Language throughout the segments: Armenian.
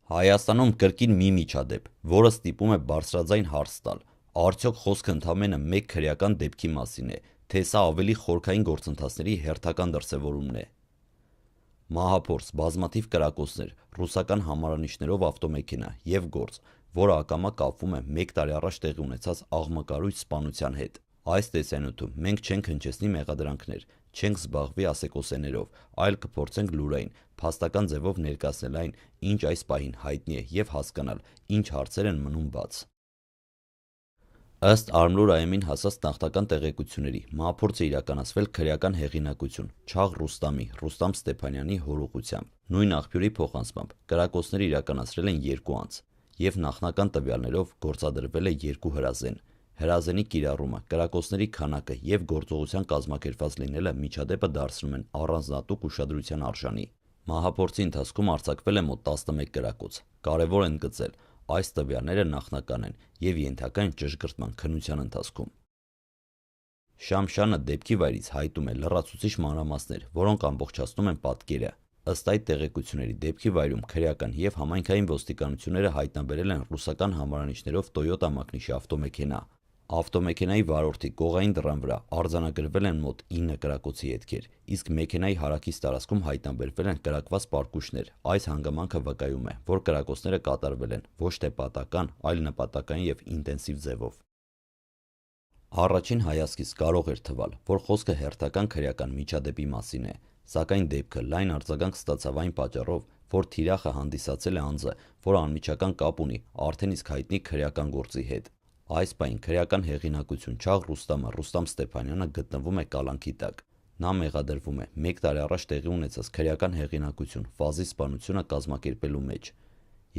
Հայաստանում կրկին մի միջադեպ, որը ստիպում է բարձրաձայն հարց տալ, արդյոք խոսքը ընդամենը մեկ քրեական դեպքի մասին է, թե սա ավելի խորքային գործընթացների հերթական դրսևորումն է։ Մահափորձ, բազմաթիվ կրակոցներ, ռուսական համարանիշներով ավտոմեքենա և գործ, որը ակամա կապվում է մեկ տարի առաջ տեղի ունեցած աղմկարույց սպանության հետ։ Այս տեսանյութում մենք չենք հնչեցնի մեղադրանքներ, չենք զբաղվի ասեկոսեներով, այլ կփորձենք լուրային, փաստական ձևով ներկայացնել այն, ինչ այս պահին հայտնի է և հասկանալ, ինչ հարցեր են մնում բաց։ Ըստ Armlur.am-ին հասած նախնական տեղեկությունների, մահափորձը իրականացվել քրեական հեղինակություն Չաղ Ռուստամի, Ռուստամ Ստեփանյանի հորուղությամբ։ Նույն աղբյուրի փոխանցմամբ կրակոցները իրականացրել են 2 անձ, և նախնական տվյալներով գործադրվել է 2 հրազեն։ Հրազենի կիրառումը, կրակոցների քանակը և գործողության կազմակերպված լինելը միջադեպը դարձնում են առանձնահատուկ ուշադրության արժանի։ Մահափորձի ընթացքում արձակվել է մոտ 11 կրակոց։ Կարևոր է ընդգծել, այս տվյալները նախնական են և ենթակա են ճշգրտման քննության ընթացքում։ Շամշյանը դեպքի վայրից հայտում է լրացուցիչ մանրամասներ, որոնք ամբողջացնում են պատկերը։ Ըստ այդ տեղեկությունների, դեպքի վայրում քրեական և համայնքային ոստիկանությունները հայտնաբերել են ռուսական համարանիշներով Toyota մակնիշի ավտոմեքենա։ Ավտոմեքենայի վարորդի կողային դռան վրա արձանագրվել են մոտ 9 կրակոցի հետքեր, իսկ մեքենայի հարակից տարածքում հայտնաբերվել են կրակված պարկուշներ։ Այս հանգամանքը վկայում է, որ կրակոցները կատարվել են ոչ թե պատական, այլ նպատակային և ինտենսիվ ձևով։ Առաջին հայացքից կարող էր թվալ, որ խոսքը հերթական քրեական միջադեպի մասին է, սակայն դեպքը լայն արձագանք ստացավ այն պատճառով, որ թիրախը հանդիսացել է անձը, որը անմիջական կապ ունի արդեն իսկ հայտնի քրեական գործի հետ։ Այս պահին քրեական հեղինակություն Չաղ Ռուստամը, Ռուստամ Ստեփանյանը գտնվում է կալանքի տակ։ Նա մեղադրվում է մեկ տարի առաջ տեղի ունեցած քրեական հեղինակություն Ֆազի սպանությունը կազմակերպելու մեջ։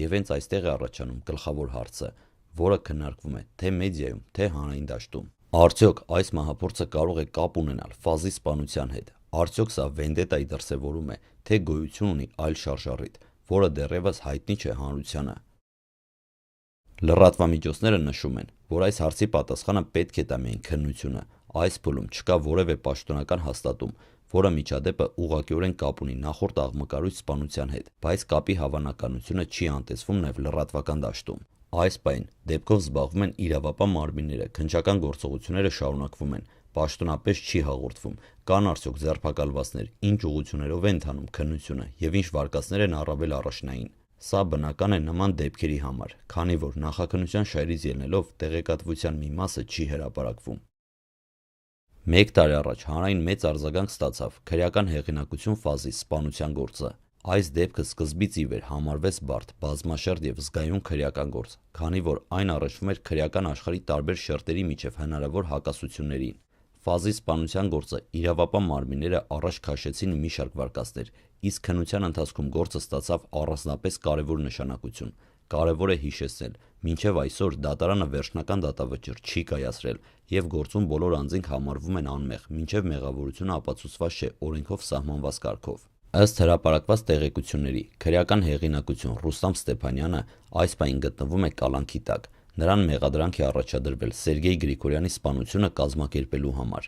Եվ հենց այստեղ է առաջանում գլխավոր հարցը, որը քննարկվում է թե մեդիայում, թե հանրային դաշտում։ Արդյոք այս մահափորձը կարող է կապ ունենալ Ֆազի սպանության հետ։ Արդյոք սա վենդետայի դրսևորում է, թե գոյություն ունի այլ շարժառիթ, որը դեռևս հայտնի չէ հանրությանը։ Լրատվամիջոցները նշում են, որ այս հարցի պատասխանը պետք է տա միայն քննությունը։ Այս փուլում չկա որևէ պաշտոնական հաստատում, որը միջադեպը ուղղակիորեն կապ ունի նախորդ աղմկարույց սպանության հետ, բայց կապի հավանականությունը չի անտեսվում նաև լրատվական դաշտում։ Այս պահին դեպքով զբաղվում են իրավապահ մարմինները, քննչական գործողությունները շարունակվում են, պաշտոնապես չի հաղորդվում, կան արդյոք ձերբակալվածներ, ինչ ուղղություններով է ընթանում քննությունը և ինչ վարկածներ են առավել առաջնային։ Սա բնական է նման դեպքերի համար, քանի որ նախաքննության շահերից ելնելով տեղեկատվության մի մասը չի հրապարակվում։ Մեկ տարի առաջ հանրային մեծ արձագանք ստացավ քրեական հեղինակություն Ֆազի սպանության գործը։ Այս դեպքը սկզբից ի վեր համարվեց բարդ, բազմաշերտ և զգայուն քրեական գործ, քանի որ այն առնչվում էր քրեական աշխարհի տարբեր շերտերի միջև հնարավոր հակասություններին։ Ֆազի սպանության գործը իրավապահ մարմինները առաջ քաշեցին մի շարք վարկածներ, իսկ քննության ընթացքում գործը ստացավ առանձնապես կարևոր նշանակություն։ Կարևոր է հիշեցնել, մինչև այսօր դատարանը վերջնական դատավճիռ չի կայացրել, և գործում բոլոր անձինք համարվում են անմեղ, մինչև մեղավորությունը ապացուցված չէ օրենքով սահմանված կարգով։ Ըստ հրապարակված տեղեկությունների, քրեական հեղինակություն Ռուստամ Ստեփանյանը այս պահին գտնվում է կալանքի տակ։ Նրան մեղադրանք է առաջադրվել Սերգեյ Գրիգորյանի սպանությունը կազմակերպելու համար։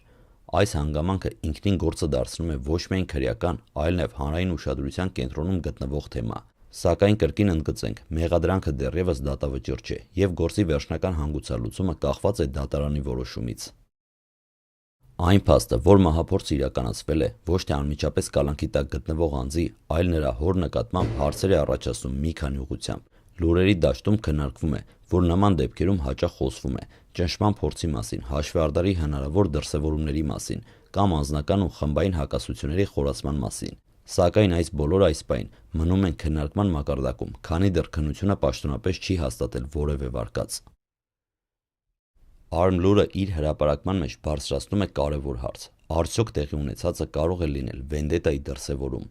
Այս հանգամանքը ինքնին գործը դարձնում է ոչ միայն քրեական, այլ նաև հանրային ուշադրության կենտրոնում գտնվող թեմա։ Սակայն կրկին ընդգծենք, մեղադրանքը դեռևս դատավճիռ չէ, և գործի վերջնական հանգուցալուծումը կախված է դատարանի որոշումից։ Այն փաստը, որ մահափորձը իրականացվել է ոչ թե անմիջապես կալանքի տակ գտնվող անձի, այլ նրա հոր նկատմամբ հարցեր է առաջացնում մի քանի ուղղությամբ։ Լուրերի դաշտում քննարկվում է, որ նման դեպքերում հաճախ խոսվում է ճնշման փորձի մասին, հաշվեհարդարի հնարավոր դրսևորումների մասին կամ անձնական ու խմբային հակասությունների խորացման մասին։ Սակայն այս բոլորը այս պահին մնում են քննարկման մակարդակում, քանի դեռ քննությունը պաշտոնապես չի հաստատել որևէ վարկած։ Armlur-ը իր հրապարակման մեջ բարձրացնում է կարևոր հարց. արդյոք տեղի ունեցածը կարող է լինել վենդետայի դրսևորում։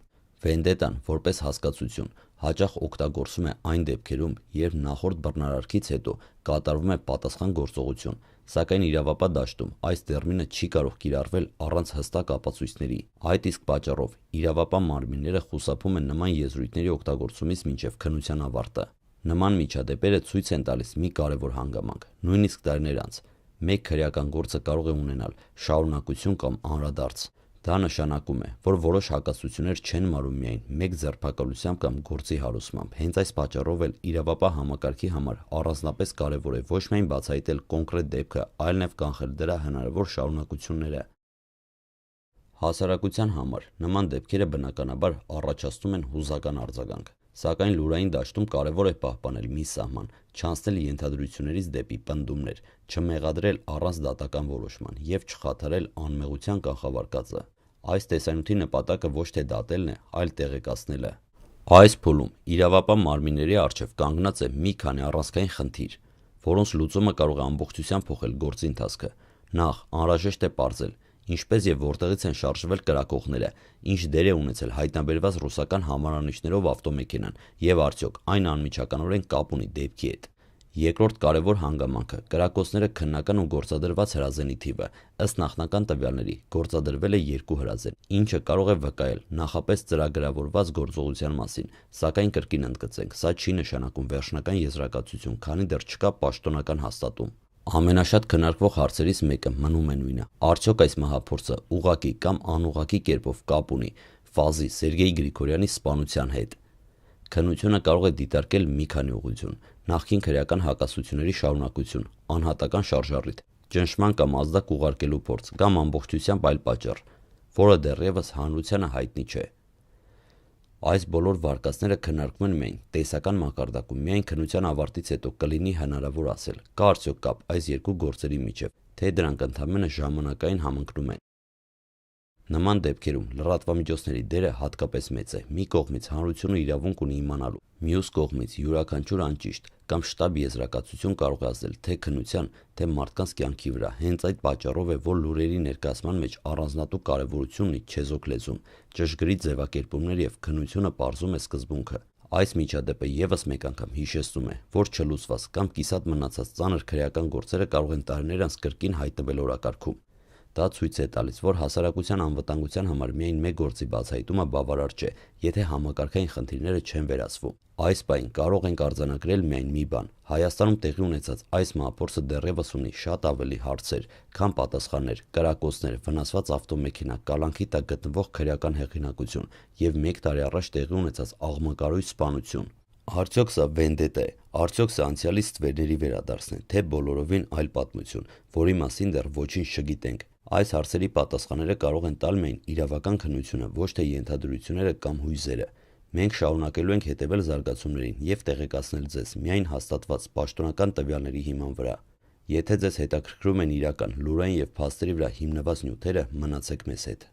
Վենդետան, որպես հասկացություն, հաճախ օգտագործվում է այն դեպքերում, երբ նախորդ բռնարարքից հետո կատարվում է պատասխան գործողություն, սակայն իրավապահ դաշտում այս տերմինը չի կարող կիրառվել առանց հստակ ապացույցների։ Այդ իսկ պատճառով իրավապահ մարմինները խուսափում են նման եզրույթների օգտագործումից մինչև քննության ավարտը։ Նման միջադեպերը ցույց են տալիս մի կարևոր հանգամանք։ Նույնիսկ տարիներ անց մեկ քրեական գործը կարող է ունենալ շարունակություն կամ անդրադարձ։ Դա նշանակում է, որ որոշ հակասություններ չեն մարում միայն մեկ ձերբակալությամբ կամ գործի հարուցմամբ, հենց այս պատճառով էլ իրավապահ համակարգի համար առանձնապես կարևոր է ոչ միայն բացահայտել կոնկրետ դեպքը, այլ նաև կանխել դրա հնարավոր շարունակությունները։ Հասարակության համար նման դեպքերը բնականաբար առաջացնում են հուզական արձագանք, սակայն լուրային դաշտում կարևոր է պահպանել մի սահման, չանցնել ենթադրություններից դեպի պնդումներ, չմեղադրել առանց դատական որոշման և չխաթարել անմեղության կանխավարկածը։ Այս տեսանյութի նպատակը ոչ թե դատելն է, այլ տեղեկացնելը։ Այս փուլում իրավապահ մարմինների առջև կանգնած է մի քանի առանցքային խնդիր, որոնց լուծումը կարող է ամբողջությամբ փոխել գործի ընթացքը։ Նախ, անհրաժեշտ է պարզել, ինչպես եւ որտեղից են շարժվել կրակողները, ինչ դեր է ունեցել հայտնաբերված ռուսական համարանիշներով ավտոմեքենան եւ արդյոք այն անմիջականորեն կապ ունի դեպքի հետ։ Երկրորդ կարևոր հանգամանքը կրակոցները քննական ու գործադրված հրազենի թիվը, ըստ նախնական տվյալների, գործադրվել է 2 հրազեն, ինչը կարող է վկայել նախապես ծրագրավորված գործողության մասին, սակայն կրկին ընդգծենք, սա չի նշանակում վերջնական եզրակացություն, քանի դեռ չկա պաշտոնական հաստատում։ Ամենաշատ քննարկվող հարցերից մեկը մնում է նույնը. արդյոք այս մահափորձը ուղղակի կամ անուղղակի կերպով կապ ունի Ֆազի Սերգեյ Գրիգորյանի սպանության հետ։ Քննությունը կարող է դիտարկել մի քանի ուղղություն՝ նախկին քրեական հակասությունների շարունակություն, անհատական շարժառիթ, ճնշման կամ ազդակ ուղարկելու փորձ կամ ամբողջությամբ այլ պատճառ, որը դեռևս հանրությանը հայտնի չէ։ Այս բոլոր վարկածները քննարկվում են միայն տեսական մակարդակում, միայն քննության ավարտից հետո կլինի հնարավոր ասել, կա արդյոք կապ այս երկու գործերի միջև, թե դրանք ընդամենը ժամանակային համընկնում են։ Նման դեպքերում լրատվամիջոցների դերը հատկապես մեծ է։ Մի կողմից հանրությունը իրավունք ունի իմանալու, մյուս կողմից յուրաքանչյուր անճիշտ կամ շտապ եզրակացություն կարող է ազդել թե քննության, թե մարդկանց կյանքի վրա։ Հենց այդ պատճառով է, որ լուրերի ներկայացման մեջ առանձնատու կարևորություն ունի չեզոք լեզուն, ճշգրիտ ձևակերպումներ եւ քննությունը պարզում է սկզբունքը։ Այս միջադեպը եւս մեկ անգամ հիշեցնում է, որ չլուծված կամ կիսատ մնացած ծանր քրեական գործերը կարող են տարիներ անց կրկին հայտնվել օրակարգում։ Դա ցույց է տալիս, որ հասարակության անվտանգության համար միայն մեկ գործի բացահայտումը բավարար չէ, եթե համակարգային խնդիրները չեն վերացվում։ Այս պահին կարող ենք արձանագրել միայն մի բան. Հայաստանում տեղի ունեցած այս մահափորձը դեռևս ունի շատ ավելի հարցեր, քան պատասխաններ, կրակոցներ, վնասված ավտոմեքենա, կալանքի տակ գտնվող քրեական հեղինակություն եւ 1 տարի առաջ տեղի ունեցած աղմկարույց սպանություն։ Արդյոք սա վենդետա է, արդյոք սա անցյալի ստվերների վերադարձն է, թե բոլորովին այլ պատմություն, որի մասին դեռ ոչինչ չգիտենք։ Այս հարցերի պատասխանները կարող են տալ միայն իրավական քննությունը, ոչ թե ենթադրությունները կամ հույզերը։ Մենք շարունակելու ենք հետևել զարգացումներին եւ տեղեկացնել ձեզ միայն հաստատված պաշտոնական տվյալների հիման վրա։ Եթե ձեզ հետաքրքրում են իրական, լուրային եւ փաստերի վրա հիմնված նյութերը, մնացեք մեզ հետ։